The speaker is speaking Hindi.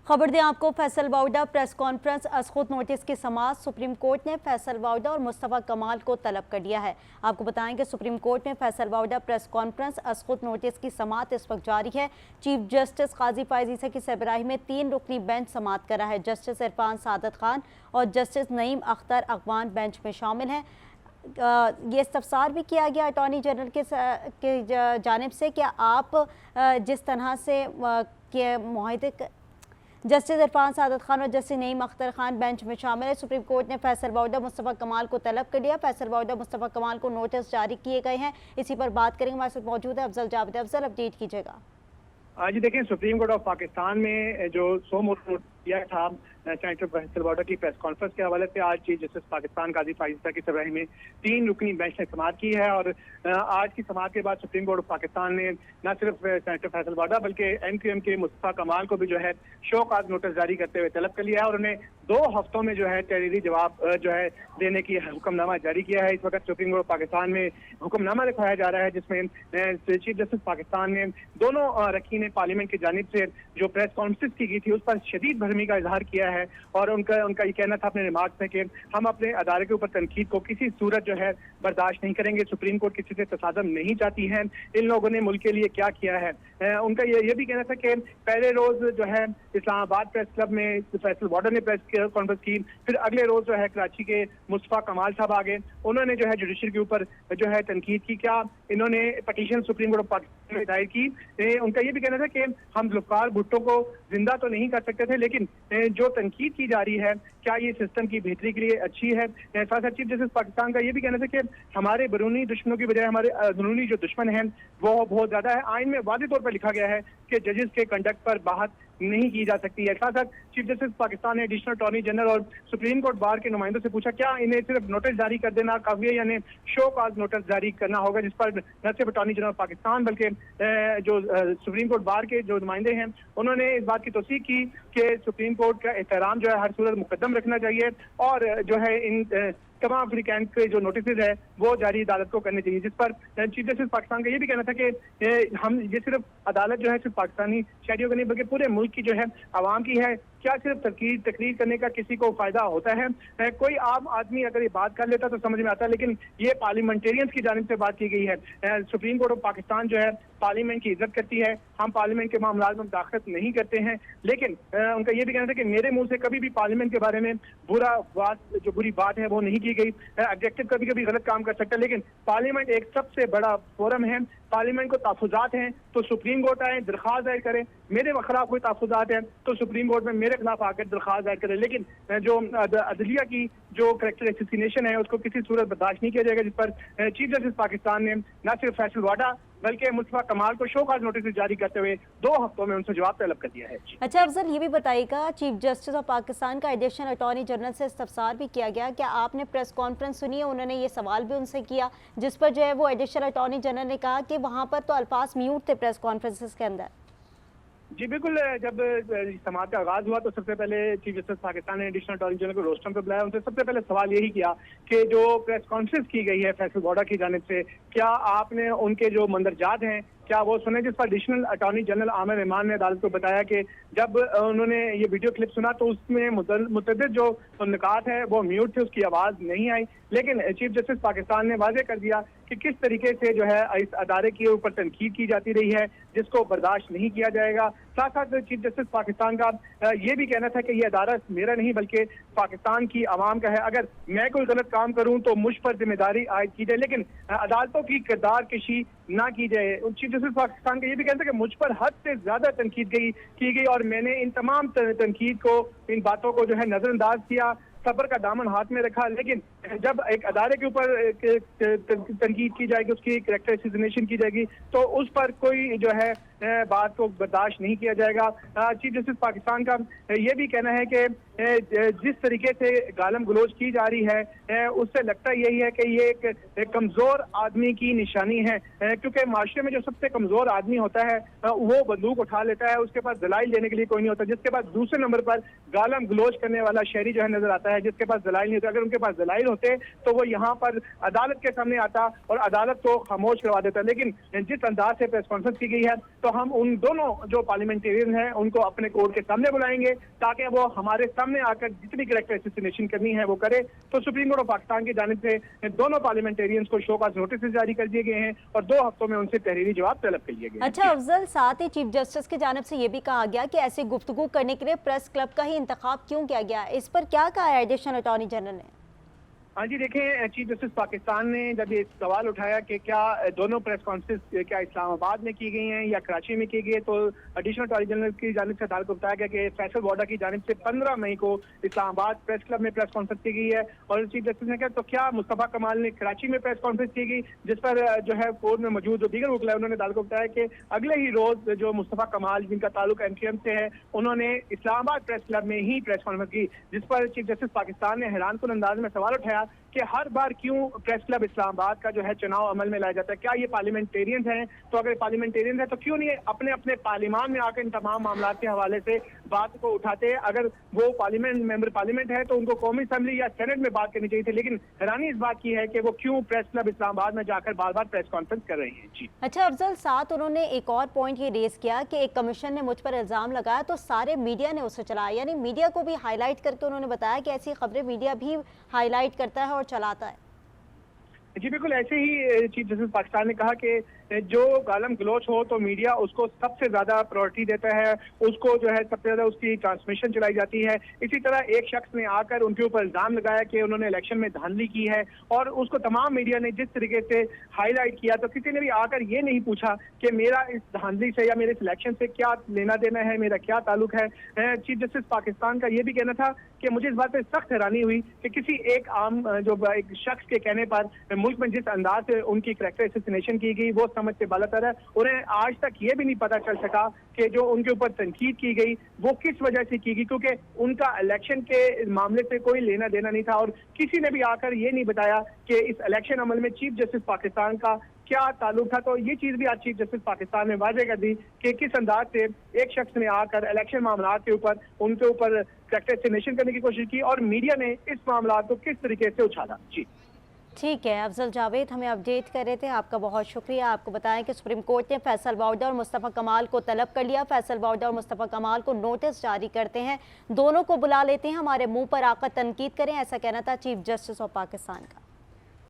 खबर दें आपको, फैसल वाउदा प्रेस कॉन्फ्रेंस असखुद नोटिस की समाअत। सुप्रीम कोर्ट ने फैसल वाउदा और मुस्तफ़ा कमाल को तलब कर लिया है। आपको बताएं कि सुप्रीम कोर्ट में फैसल वाउदा प्रेस कॉन्फ्रेंस असखुद नोटिस की समाअत इस वक्त जारी है। चीफ जस्टिस काजी फायज़ ईसा की सरबराही में 3 रुकनी बेंच समाअत कर रहा है। जस्टिस इरफान सादत खान और जस्टिस नईम अख्तर अगवान बेंच में शामिल हैं। ये इस्तफसार भी किया गया अटॉर्नी जनरल के जानिब से कि आप जिस तरह से के मुआहदे जस्टिस इरफान सादत खान और जस्टिस नईम अख्तर खान बेंच में शामिल है। सुप्रीम कोर्ट ने फैसल वाउदा मुस्तफ़ा कमाल को तलब कर लिया। फैसल वाउदा मुस्तफ़ा कमाल को नोटिस जारी किए गए हैं। इसी पर बात करेंगे, हमारे साथ मौजूद है अफजल जावेद। अफजल, अपडेट कीजिएगा। जी देखें, सुप्रीम कोर्ट ऑफ पाकिस्तान में जो सोमवार किया था सेनेटर फैसल वाउदा की प्रेस कॉन्फ्रेंस के हवाले से आज चीफ जस्टिस पाकिस्तान काजी फायज़ ईसा की सरबराही में 3 रुकनी बेंच ने समाअत की है। और आज की समाअत के बाद सुप्रीम कोर्ट ऑफ पाकिस्तान ने न सिर्फ सेनेटर फैसल वाउदा बल्कि MQM के मुस्तफ़ा कमाल को भी जो है शो कॉज नोटिस जारी करते हुए तलब कर लिया है और उन्हें 2 हफ्तों में जो है तहरीरी जवाब जो है देने की हुक्मनामा जारी किया है। इस वक्त सुप्रीम कोर्ट पाकिस्तान में हुक्मनामा लिखवाया जा रहा है जिसमें चीफ जस्टिस पाकिस्तान ने दोनों रकीन पार्लियामेंट की जानिब से जो प्रेस कॉन्फ्रेंस की गई थी उस पर शदीद भरमी का इजहार किया है। और उनका ये कहना था अपने रिमार्क्स में कि हम अपने अदारे के ऊपर तनकीद को किसी सूरत जो है बर्दाश्त नहीं करेंगे। सुप्रीम कोर्ट किसी से तसादम नहीं चाहती है। इन लोगों ने मुल्क के लिए क्या किया है। उनका ये भी कहना था कि पहले रोज जो है इस्लामाबाद प्रेस क्लब में फैसल वाउदा ने प्रेस कॉन्फ्रेंस की, फिर अगले रोज जो है कराची के मुस्तफ़ा कमाल साहब आ गए, उन्होंने जो है जुडिशरी के ऊपर जो है तनकीद की। क्या इन्होंने petition supreme court of Pakistan में दायर की। उनका ये भी कहना था कि हम जुल्फ़िकार भुट्टो को जिंदा तो नहीं कर सकते थे, लेकिन जो तनकीद की जा रही है क्या ये सिस्टम की बेहतरी के लिए अच्छी है। साथ साथ चीफ जस्टिस पाकिस्तान का ये भी कहना था कि हमारे बैरूनी दुश्मनों की बजाय हमारे अंदरूनी जो दुश्मन हैं वो बहुत ज्यादा है। आइन में वाज़ेह तौर पर लिखा गया है कि जजेस के कंडक्ट पर बात नहीं की जा सकती है। साथ साथ चीफ जस्टिस पाकिस्तान ने एडिशनल अटॉर्नी जनरल और सुप्रीम कोर्ट बार के नुमाइंदों से पूछा क्या इन्हें सिर्फ नोटिस जारी कर देना काफी है, यानी शो कॉज नोटिस जारी करना होगा, जिस पर न सिर्फ अटॉर्नी जनरल पाकिस्तान बल्कि जो सुप्रीम कोर्ट बार के जो नुमाइंदे हैं उन्होंने इस बात की तौसीक की कि सुप्रीम कोर्ट का एहतराम जो है हर सूरत मुकद्दम रखना चाहिए और जो है इन तमाम फ्री कैंप के जो नोटिस है वो जारी अदालत को करने चाहिए। जिस पर चीफ जस्टिस पाकिस्तान का ये भी कहना था कि हम ये सिर्फ अदालत जो है सिर्फ पाकिस्तानी शहरियों का नहीं बल्कि पूरे मुल्क की जो है आवाम की है। क्या सिर्फ तकरीर करने का किसी को फायदा होता है। कोई आम आदमी अगर ये बात कर लेता तो समझ में आता है, लेकिन ये पार्लियामेंटेरियंस की जानिब से बात की गई है। सुप्रीम कोर्ट ऑफ पाकिस्तान जो है पार्लियामेंट की इज्जत करती है, हम पार्लियामेंट के मामला में मुदाखलत नहीं करते हैं, लेकिन उनका ये भी कहना था कि मेरे मुंह से कभी भी पार्लियामेंट के बारे में बुरी बात है वो नहीं की गई। एग्जेक्टिव कभी कभी गलत काम कर सकता है, लेकिन पार्लियामेंट एक सबसे बड़ा फोरम है। पार्लियामेंट को तहफ़्फ़ुज़ात हैं तो सुप्रीम कोर्ट आए दरख्वास्त दायर करें, मेरे खिलाफ कोई तहफ़्फ़ुज़ात हैं तो सुप्रीम कोर्ट में मेरे खिलाफ आकर दरख्वास्त दायर करें, लेकिन जो अदलिया की जो करैक्टर एसेसिनेशन है उसको किसी सूरत बर्दाश्त नहीं किया जाएगा। जिस पर चीफ जस्टिस पाकिस्तान ने न सिर्फ फैसल वाउदा बल्कि मुस्तफ़ा कमाल को शो कॉज नोटिस जारी करते हुए 2 हफ्तों में उनसे जवाब तलब कर दिया है। अच्छा अफजल, ये भी बताइएगा, चीफ जस्टिस ऑफ पाकिस्तान का एडिशनल अटॉर्नी जनरल से इस्तफसार भी किया गया, क्या आपने प्रेस कॉन्फ्रेंस सुनी है? उन्होंने ये सवाल भी उनसे किया जिस पर जो है वो एडिशनल अटॉर्नी जनरल ने कहा कि वहाँ पर तो अल्फाज म्यूट थे प्रेस कॉन्फ्रेंस के अंदर। जी बिल्कुल, जब समाअत का आगाज हुआ तो सबसे पहले चीफ जस्टिस पाकिस्तान ने एडिशनल अटॉर्नी जनरल को रोस्टम पे बुलाया। उनसे सबसे पहले सवाल यही किया कि जो प्रेस कॉन्फ्रेंस की गई है फैसल वाउदा की जानिब से, क्या आपने उनके जो मंदरजात हैं क्या वो सुने। जिस पर additional attorney general Aamir Rahman ने अदालत को बताया कि जब उन्होंने ये वीडियो क्लिप सुना तो उसमें मुतअद्दिद जो निकात है वो म्यूट थे, उसकी आवाज़ नहीं आई। लेकिन चीफ जस्टिस पाकिस्तान ने वाज़ेह कर दिया कि किस तरीके से जो है इस अदारे के ऊपर तनकीद की जाती रही है जिसको बर्दाश्त नहीं किया जाएगा। साथ साथ चीफ जस्टिस पाकिस्तान का ये भी कहना था कि ये अदारा मेरा नहीं बल्कि पाकिस्तान की आवाम का है, अगर मैं कोई गलत काम करूं तो मुझ पर जिम्मेदारी आयद की जाए, लेकिन अदालतों की किरदार कशी ना की जाए। चीफ जस्टिस पाकिस्तान का ये भी कहना था कि मुझ पर हद से ज्यादा तनकीद की गई और मैंने इन तमाम तनकीद को, इन बातों को जो है नजरअंदाज किया, सब्र का दामन हाथ में रखा, लेकिन जब एक अदारे के ऊपर तनकीद की जाएगी, उसकी करैक्टर एसेसिनेशन की जाएगी तो उस पर कोई जो है बात को बर्दाश्त नहीं किया जाएगा। चीफ जस्टिस पाकिस्तान का ये भी कहना है कि जिस तरीके से गालम गलोच की जा रही है उससे लगता यही है कि ये एक कमजोर आदमी की निशानी है, क्योंकि माशरे में जो सबसे कमजोर आदमी होता है वो बंदूक उठा लेता है, उसके पास दलाइल देने के लिए कोई नहीं होता। जिसके पास दूसरे नंबर पर गालम गलोच करने वाला शहरी जो है नजर आता है, जिसके पास दलाइल नहीं होता। अगर उनके पास दलाइल होते तो वो यहाँ पर अदालत के सामने आता और अदालत को खामोश करवा देता। लेकिन जिस अंदाज से प्रेस कॉन्फ्रेंस की गई है तो हम उन दोनों जो पार्लियामेंटेरियन हैं उनको अपने कोर्ट के सामने बुलाएंगे ताकि वो हमारे सामने आकर जितनी कैरेक्टर असैसिनेशन करनी है वो करे। तो सुप्रीम कोर्ट ऑफ पाकिस्तान की जानिब से दोनों पार्लियामेंटेरियंस को शो कॉज नोटिस जारी कर दिए गए हैं और 2 हफ्तों में उनसे तहरीरी जवाब तलब कर लिए गए। अच्छा अफजल, साथ ही चीफ जस्टिस की जानिब से ये भी कहा गया कि ऐसी गुफ्तगू करने के लिए प्रेस क्लब का ही इंतखाब क्यों किया गया, इस पर क्या कहा है एडिशनल अटॉर्नी जनरल ने? हाँ जी, देखें, चीफ जस्टिस पाकिस्तान ने जब ये सवाल उठाया कि क्या दोनों प्रेस कॉन्फ्रेंस क्या इस्लामाबाद में की गई हैं या कराची में की गई है, तो एडिशनल अटॉर्नी जनरल की जानिब से अदालत को बताया गया कि फैसल वाडा की जानिब से 15 मई को इस्लामाबाद प्रेस क्लब में प्रेस कॉन्फ्रेंस की गई है। और चीफ जस्टिस ने कहा तो क्या मुस्तफा कमाल ने कराची में प्रेस कॉन्फ्रेंस की गई, जिस पर जो है कोर्ट में मौजूद जो दीगर वकील है उन्होंने अदालत को बताया कि अगले ही रोज जो मुस्तफा कमाल जिनका ताल्लुक MTM से है उन्होंने इस्लामाबाद प्रेस क्लब में ही प्रेस कॉन्फ्रेंस की, जिस पर चीफ जस्टिस पाकिस्तान ने हैरानकुन अंदाज में सवाल उठाया कि हर बार क्यों प्रेस क्लब इस्लामाबाद का जो है चुनाव अमल में लाया जाता है, क्या ये पार्लियामेंटेरियंस हैं? तो अगर पार्लियामेंटेरियंस हैं तो क्यों नहीं अपने अपने पार्लियामान में आकर इन तमाम मामला के हवाले से बात को उठाते हैं? अगर वो मेंबर पार्लियामेंट है तो उनको कौमी असम्बली या सेनेट में बात करनी चाहिए थी, लेकिन हैरानी इस बात की है कि वो क्यों प्रेस क्लब इस्लामाबाद में जाकर बार बार प्रेस कॉन्फ्रेंस कर रही है। जी अच्छा अफजल, साथ उन्होंने एक और पॉइंट ये रेज किया कि एक कमीशन ने मुझ पर इल्जाम लगाया तो सारे मीडिया ने उसे चलाया, यानी मीडिया को भी हाईलाइट करके उन्होंने बताया कि ऐसी खबरें मीडिया भी हाईलाइट करता है और चलाता है। जी बिल्कुल ऐसे ही चीफ जस्टिस पाकिस्तान ने कहा कि जो गालम गलोच हो तो मीडिया उसको सबसे ज्यादा प्रायोरिटी देता है, उसको जो है सबसे ज्यादा उसकी ट्रांसमिशन चलाई जाती है। इसी तरह एक शख्स ने आकर उनके ऊपर इल्जाम लगाया कि उन्होंने इलेक्शन में धांधली की है और उसको तमाम मीडिया ने जिस तरीके से हाईलाइट किया, तो किसी ने भी आकर ये नहीं पूछा कि मेरा इस धांधली से या मेरे सिलेक्शन से क्या लेना देना है, मेरा क्या ताल्लुक है। चीफ जस्टिस पाकिस्तान का ये भी कहना था कि मुझे इस बात पर सख्त हैरानी हुई कि किसी एक आम जो एक शख्स के कहने पर मुल्क में जिस अंदाज से उनकी कैरेक्टर असैसिनेशन की गई वो समझ से बालातर है। उन्हें आज तक ये भी नहीं पता चल सका कि जो उनके ऊपर तनकीद की गई वो किस वजह से की गई, क्योंकि उनका इलेक्शन के मामले से कोई लेना देना नहीं था और किसी ने भी आकर ये नहीं बताया कि इस इलेक्शन अमल में चीफ जस्टिस पाकिस्तान का क्या ताल्लुक था। तो ये चीज भी आज चीफ जस्टिस पाकिस्तान ने वाजे कर दी कि किस अंदाज से एक शख्स ने आकर इलेक्शन मामला के ऊपर उनके ऊपर कैरेक्टर असैसिनेशन करने की कोशिश की और मीडिया ने इस मामला को किस तरीके से उछाला। जी ठीक है, अफजल जावेद हमें अपडेट कर रहे थे, आपका बहुत शुक्रिया। आपको बताएं कि सुप्रीम कोर्ट ने फैसल वाउदा और मुस्तफ़ा कमाल को तलब कर लिया। फैसल वाउदा और मुस्तफ़ा कमाल को नोटिस जारी करते हैं, दोनों को बुला लेते हैं, हमारे मुंह पर आकर तनकीद करें, ऐसा कहना था चीफ जस्टिस ऑफ पाकिस्तान का।